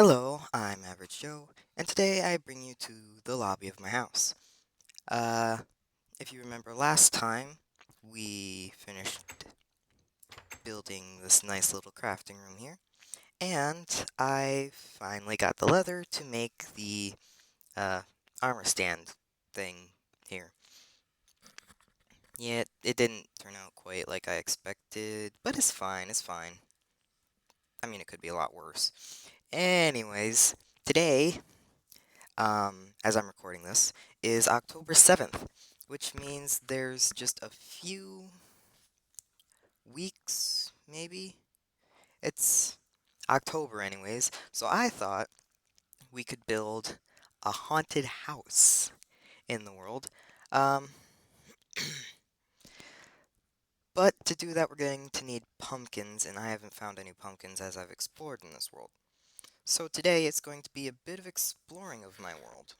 Hello, I'm Average Joe, and today I bring you to the lobby of my house. Uh, if you remember last time, we finished building this nice little crafting room here, and I finally got the leather to make the uh, armor stand thing here. Yeah, it didn't turn out quite like I expected, but it's fine, it's fine. I mean, it could be a lot worse. Anyways, today as I'm recording this, is October 7th, which means there's just a few weeks, maybe? It's October, anyways, so I thought we could build a haunted house in the world. Um, but to do that, we're going to need pumpkins, and I haven't found any pumpkins as I've explored in this world. So today, it's going to be a bit of exploring of my world.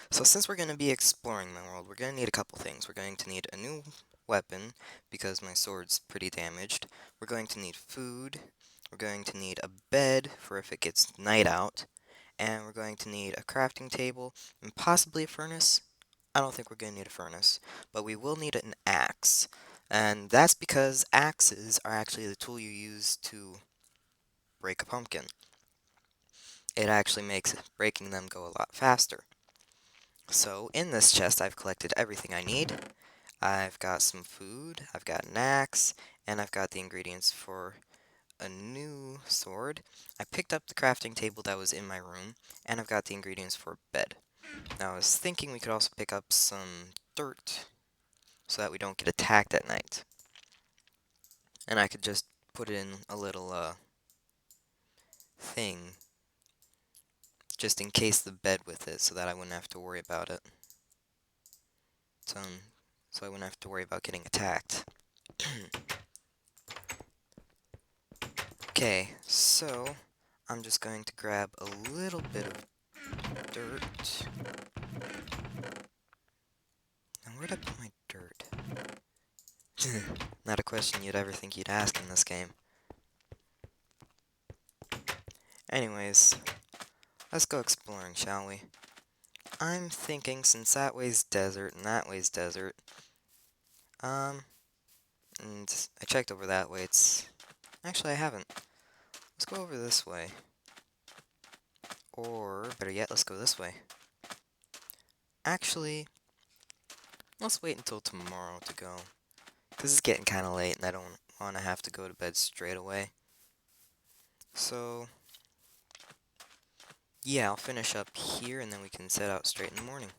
So since we're going to be exploring my world, we're going to need a couple things. We're going to need a new weapon, because my sword's pretty damaged. We're going to need food. We're going to need a bed for if it gets night out. And we're going to need a crafting table and possibly a furnace. I don't think we're going to need a furnace, but we will need an axe. And that's because axes are actually the tool you use to break a pumpkin. It actually makes breaking them go a lot faster. So in this chest, I've collected everything I need. I've got some food, I've got an axe, and I've got the ingredients for a new sword. I picked up the crafting table that was in my room, and I've got the ingredients for a bed. Now I was thinking we could also pick up some dirt so that we don't get attacked at night. And I could just put in a little thing just in case the bed with it so that I wouldn't have to worry about it. So, so I wouldn't have to worry about getting attacked. Okay, so I'm just going to grab a little bit of dirt. Now, where'd I put my dirt? Not a question you'd ever think you'd ask in this game. Anyways, let's go exploring, shall we? I'm thinking since that way's desert and that way's desert, and I checked over that way, actually I haven't. Let's go over this way. Or, better yet, let's go this way. Actually, let's wait until tomorrow to go. Because it's getting kind of late and I don't want to have to go to bed straight away. So, yeah, I'll finish up here and then we can set out straight in the morning.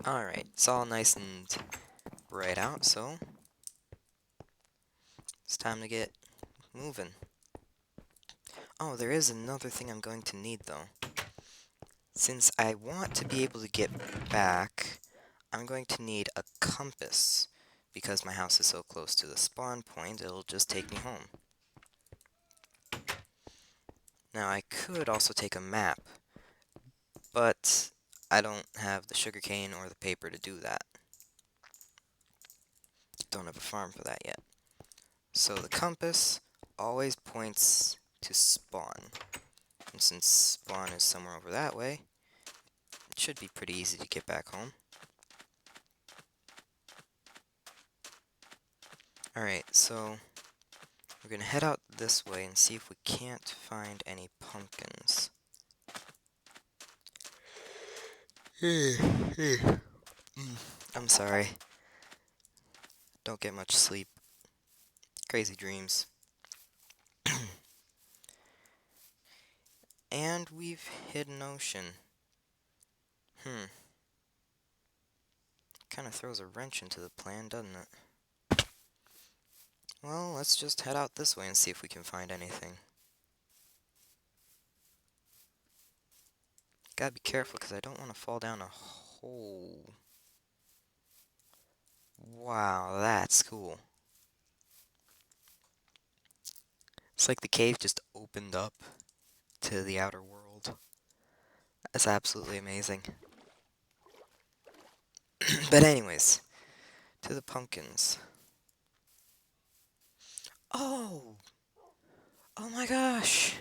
Alright, it's all nice and bright out, so it's time to get moving. Oh, there is another thing I'm going to need, though. Since I want to be able to get back, I'm going to need a compass. Because my house is so close to the spawn point, it'll just take me home. Now, I could also take a map, but I don't have the sugarcane or the paper to do that. Don't have a farm for that yet. So the compass always points to spawn. And since spawn is somewhere over that way, it should be pretty easy to get back home. Alright, so we're going to head out this way and see if we can't find any pumpkins. I'm sorry. Don't get much sleep. Crazy dreams. And we've hit an ocean. Kind of throws a wrench into the plan, doesn't it? Well, let's just head out this way and see if we can find anything. Gotta be careful because I don't want to fall down a hole. Wow, that's cool. It's like the cave just opened up to the outer world. That's absolutely amazing. But anyways, to the pumpkins. Oh! Oh my gosh!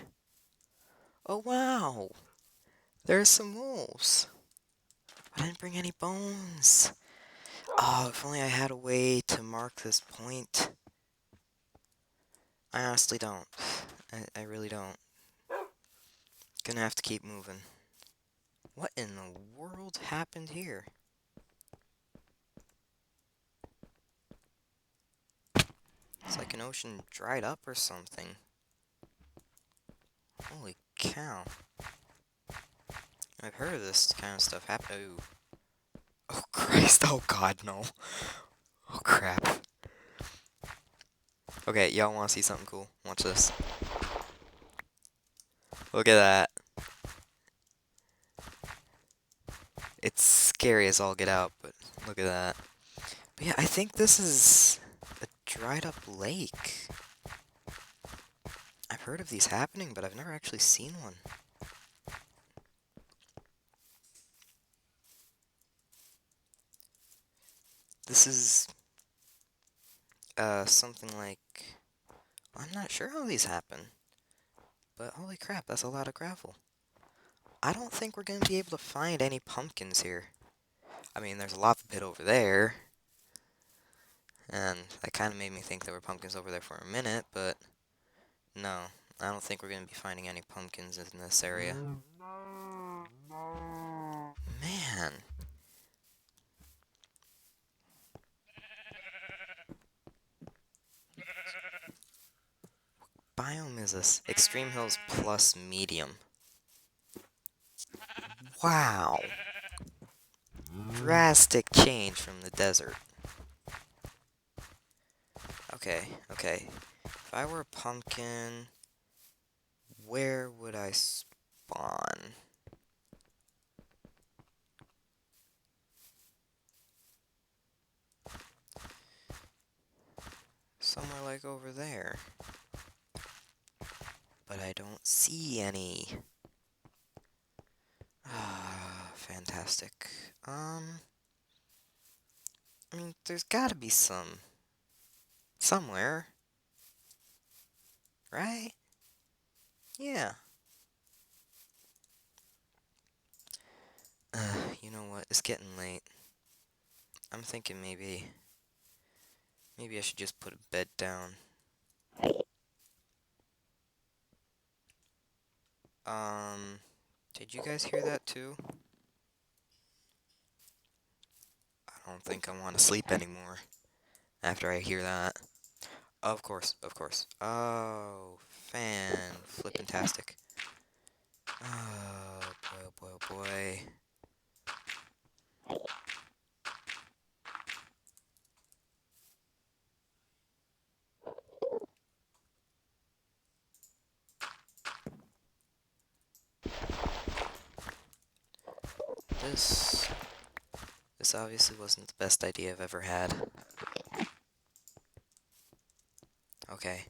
Oh wow! There's some wolves. I didn't bring any bones. Oh, if only I had a way to mark this point. I honestly don't. I really don't. Gonna have to keep moving. What in the world happened here? It's like an ocean dried up or something. Holy cow. I've heard of this kind of stuff happen. Ooh. Oh Christ, oh God, no. Oh crap. Okay, y'all wanna see something cool? Watch this. Look at that. It's scary as all get out, but look at that. But yeah, I think this is a dried up lake. I've heard of these happening, but I've never actually seen one. This is something like, I'm not sure how these happen, but holy crap, that's a lot of gravel. I don't think we're going to be able to find any pumpkins here. I mean, there's a lava pit over there, and that kind of made me think there were pumpkins over there for a minute, but no, I don't think we're going to be finding any pumpkins in this area. Man. Biome is this extreme hills plus medium. Wow. Drastic change from the desert. Okay, okay. If I were a pumpkin, where would I spawn? Somewhere like over there. But I don't see any. Ah, fantastic. I mean, there's gotta be some. Somewhere. Right? Yeah. You know what? It's getting late. I'm thinking maybe I should just put a bed down. Did you guys hear that too? I don't think I want to sleep anymore after I hear that. Of course, of course. Oh, flippin-tastic. Oh, boy, oh boy, oh boy. This obviously wasn't the best idea I've ever had. Okay.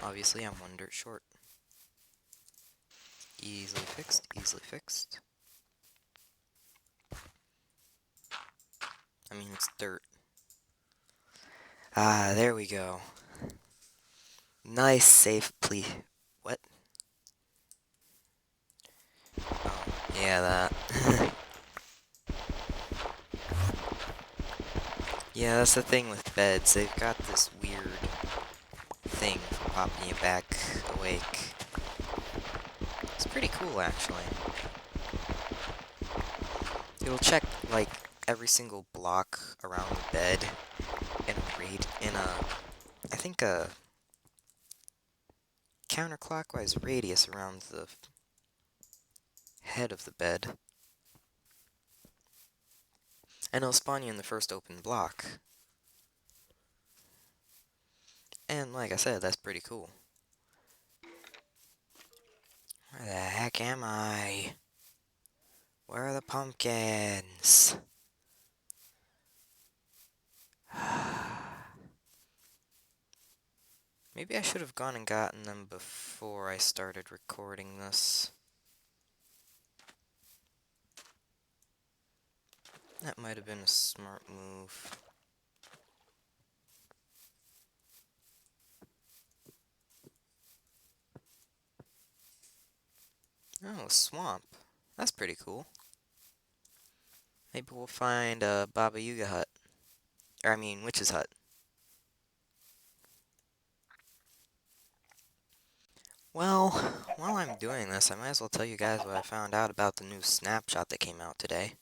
Obviously, I'm one dirt short. Easily fixed, easily fixed. I mean, it's dirt. Ah, there we go. Nice, safe, please. What? Oh, yeah, that. Yeah, that's the thing with beds. They've got this weird thing for popping you back awake. It's pretty cool, actually. It'll check, like, every single block around the bed and read in I think a counterclockwise radius around the head of the bed. And it'll spawn you in the first open block. And like I said, that's pretty cool. Where the heck am I? Where are the pumpkins? Maybe I should have gone and gotten them before I started recording this. That might have been a smart move. Oh, swamp. That's pretty cool. Maybe we'll find a Baba Yaga hut. Or, I mean, witch's hut. Well, while I'm doing this, I might as well tell you guys what I found out about the new snapshot that came out today.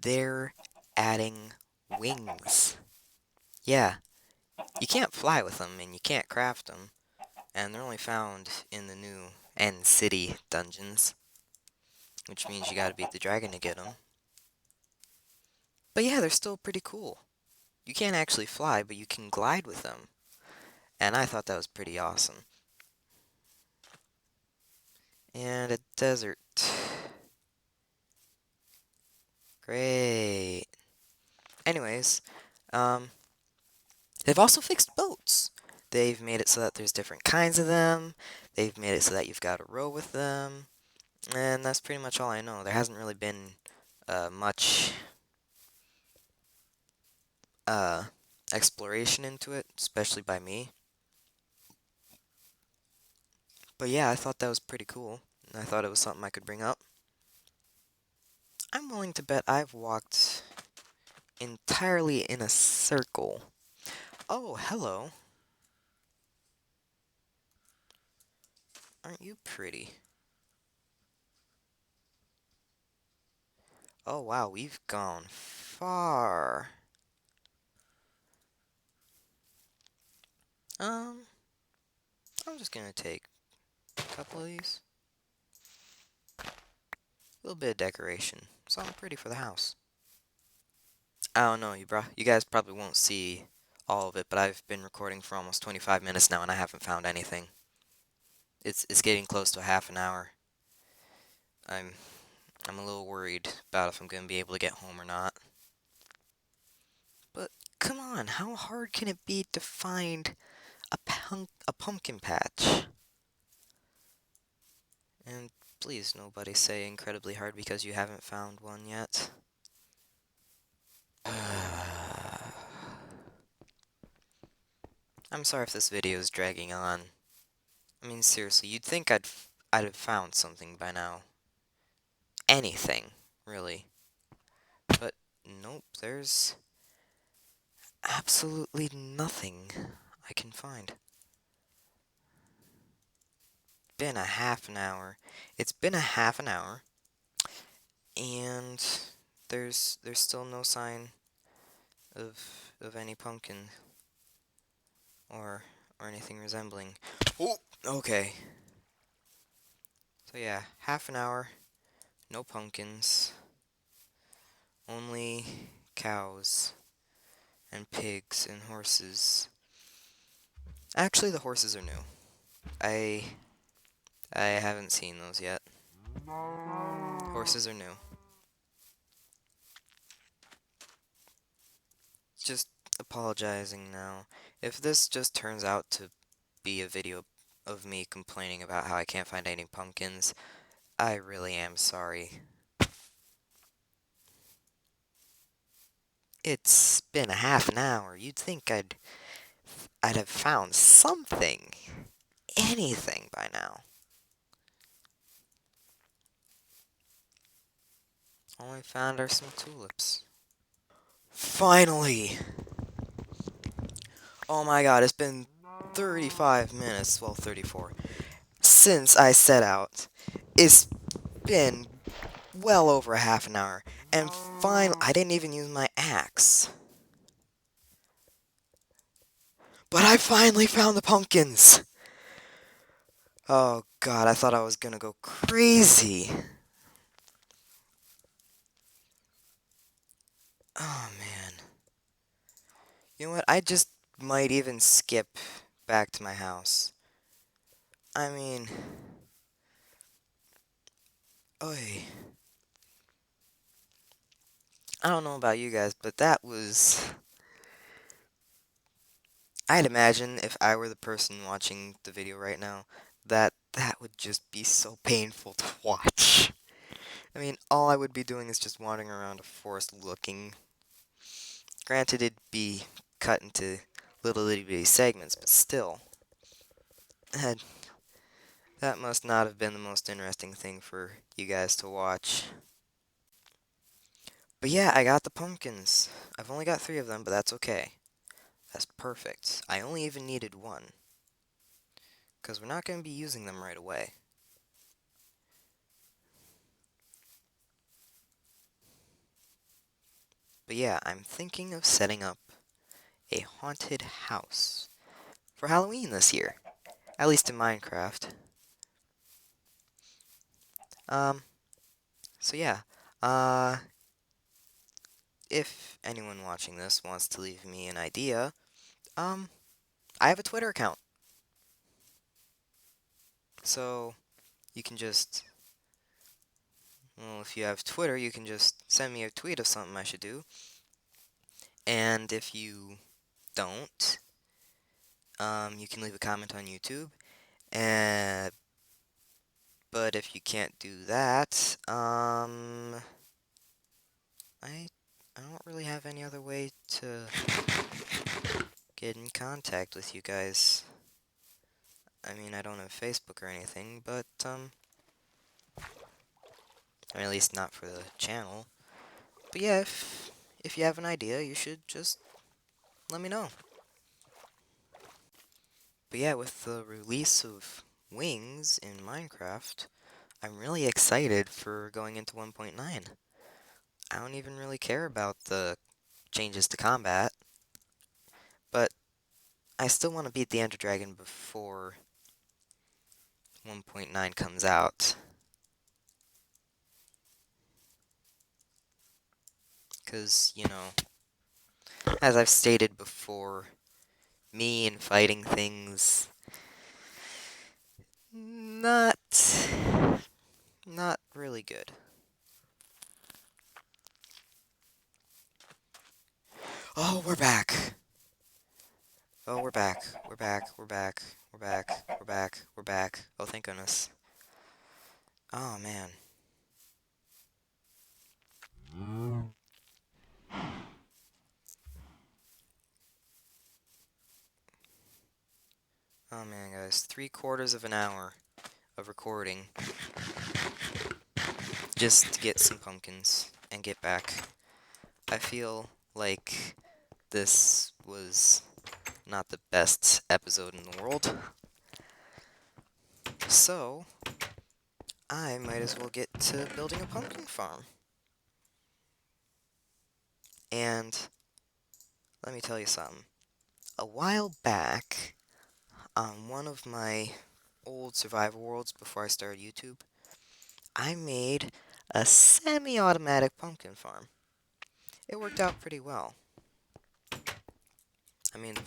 They're adding wings. Yeah, you can't fly with them and you can't craft them, and they're only found in the new End City dungeons, which means you gotta beat the dragon to get them. But yeah, they're still pretty cool. You can't actually fly, but you can glide with them, and I thought that was pretty awesome. And a desert. Great. Anyways, um, they've also fixed boats. They've made it so that there's different kinds of them. They've made it so that you've got to row with them. And that's pretty much all I know. There hasn't really been much uh, exploration into it, especially by me. But yeah, I thought that was pretty cool. And I thought it was something I could bring up. I'm willing to bet I've walked entirely in a circle. Oh, hello. Aren't you pretty? Oh, wow, we've gone far. Um, I'm just gonna take a couple of these. A little bit of decoration. Something pretty for the house. I don't know, you guys probably won't see all of it, but I've been recording for almost 25 minutes now and I haven't found anything. It's getting close to a half an hour. I'm I'm a little worried about if I'm gonna be able to get home or not. But come on, how hard can it be to find a pumpkin patch? And please, nobody say incredibly hard because you haven't found one yet. I'm sorry if this video is dragging on. I mean, seriously, you'd think I'd have found something by now. Anything, really. But nope, there's absolutely nothing I can find. Been a half an hour. It's been a half an hour, and there's still no sign of any pumpkin or anything resembling. Oh, okay. So yeah, half an hour, no pumpkins, only cows and pigs and horses. Actually, the horses are new. I I haven't seen those yet. Horses are new. Just apologizing now. If this just turns out to be a video of me complaining about how I can't find any pumpkins, I really am sorry. It's been a half an hour. You'd think I'd have found something, anything by now. All I found are some tulips. Finally! Oh my god, it's been 35 minutes, well, 34, since I set out. It's been well over a half an hour, and finally, I didn't even use my axe. But I finally found the pumpkins! Oh god, I thought I was gonna go crazy. Oh man. You know what, I just might even skip back to my house. I mean... Oy. I don't know about you guys, but that was... I'd imagine if I were the person watching the video right now, that would just be so painful to watch. I mean, all I would be doing is just wandering around a forest looking. Granted, it'd be cut into little itty bitty segments, but still, that'd That must not have been the most interesting thing for you guys to watch. But yeah, I got the pumpkins. I've only got 3 of them, but that's okay. That's perfect. I only even needed 1, because we're not going to be using them right away. But yeah, I'm thinking of setting up a haunted house for Halloween this year. At least in Minecraft. Um, so yeah. Uh, if anyone watching this wants to leave me an idea, um, I have a Twitter account. So you can just, well, if you have Twitter, you can just send me a tweet of something I should do. And if you don't, you can leave a comment on YouTube. And but if you can't do that, I don't really have any other way to get in contact with you guys. I mean, I don't have Facebook or anything, but I mean, at least not for the channel. But yeah, if you have an idea, you should just let me know. But yeah, with the release of Wings in Minecraft, I'm really excited for going into 1.9. I don't even really care about the changes to combat, but I still want to beat the Ender Dragon before 1.9 comes out. Because, as I've stated before, me and fighting things, not, not really good. Oh, we're back. Oh, we're back. We're back. We're back. We're back. We're back. We're back. Oh, thank goodness. Oh, man. Oh, man, guys. 3/4 of an hour of recording just to get some pumpkins and get back. I feel like this was not the best episode in the world. So, I might as well get to building a pumpkin farm. And let me tell you something. A while back, on one of my old survival worlds before I started YouTube, I made a semi-automatic pumpkin farm. It worked out pretty well. I mean, the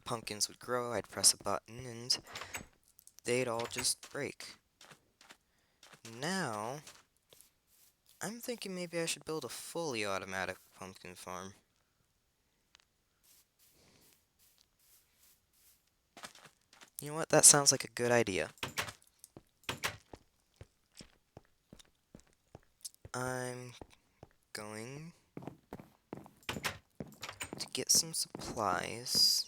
pumpkins would grow, I'd press a button, and they'd all just break. Now, I'm thinking maybe I should build a fully automatic pumpkin farm. You know what? That sounds like a good idea. I'm going to get some supplies.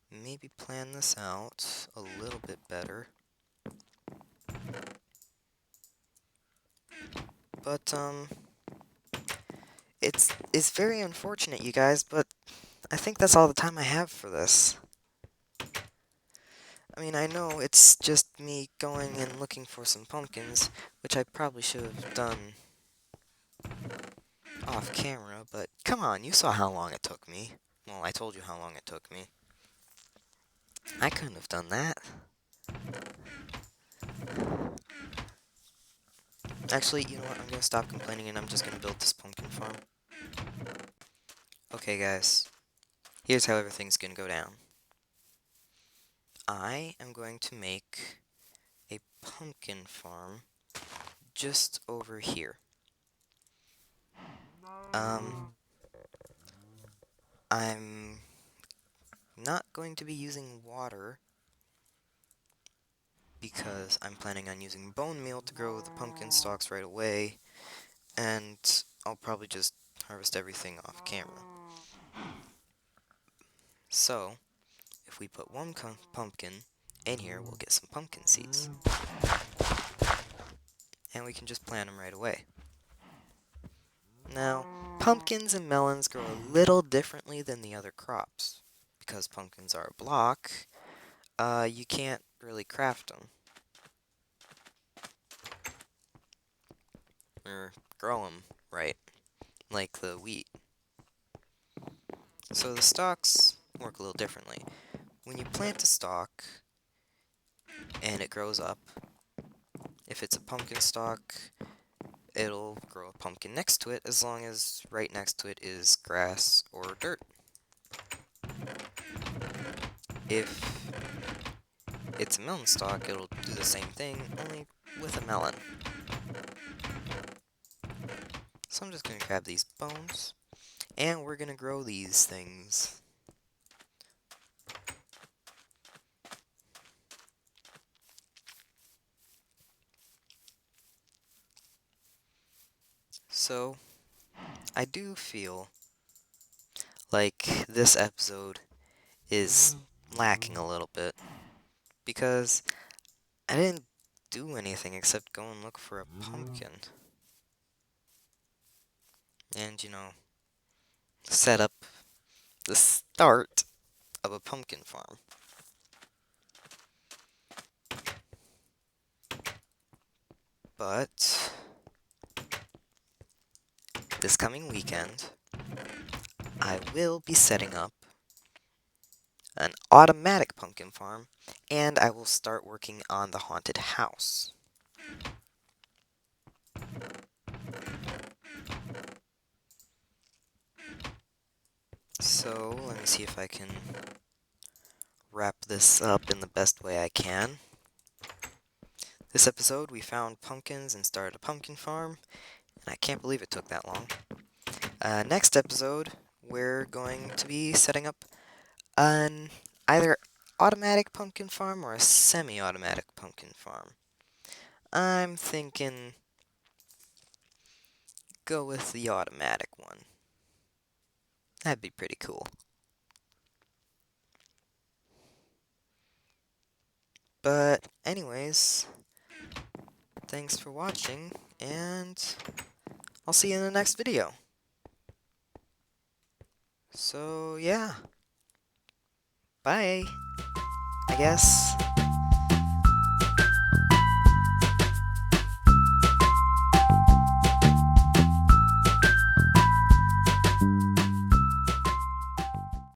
Maybe plan this out a little bit better. But, it's very unfortunate, you guys, but I think that's all the time I have for this. I mean, I know it's just me going and looking for some pumpkins, which I probably should have done off camera, but come on, you saw how long it took me. Well, I told you how long it took me. I couldn't have done that. Actually, you know what? I'm gonna stop complaining and I'm just gonna build this pumpkin farm. Okay, guys. Here's how everything's gonna go down. I am going to make a pumpkin farm just over here. I'm not going to be using water because I'm planning on using bone meal to grow the pumpkin stalks right away, and I'll probably just harvest everything off camera. So, if we put one pumpkin And here we'll get some pumpkin seeds. And we can just plant them right away. Now, pumpkins and melons grow a little differently than the other crops. Because pumpkins are a block, you can't really craft them. Or grow them right, like the wheat. So the stalks work a little differently. When you plant a stalk and it grows up, if it's a pumpkin stalk, it'll grow a pumpkin next to it as long as right next to it is grass or dirt. If it's a melon stalk, it'll do the same thing, only with a melon. So I'm just going to grab these bones, and we're going to grow these things. So, I do feel like this episode is lacking a little bit, because I didn't do anything except go and look for a pumpkin. And, set up the start of a pumpkin farm. But this coming weekend, I will be setting up an automatic pumpkin farm, and I will start working on the haunted house. So, let me see if I can wrap this up in the best way I can. This episode, we found pumpkins and started a pumpkin farm, and I can't believe it took that long. Next episode, we're going to be setting up an either automatic pumpkin farm or a semi-automatic pumpkin farm. I'm thinking go with the automatic one. That'd be pretty cool. But anyways, thanks for watching, and I'll see you in the next video. So yeah, bye, I guess.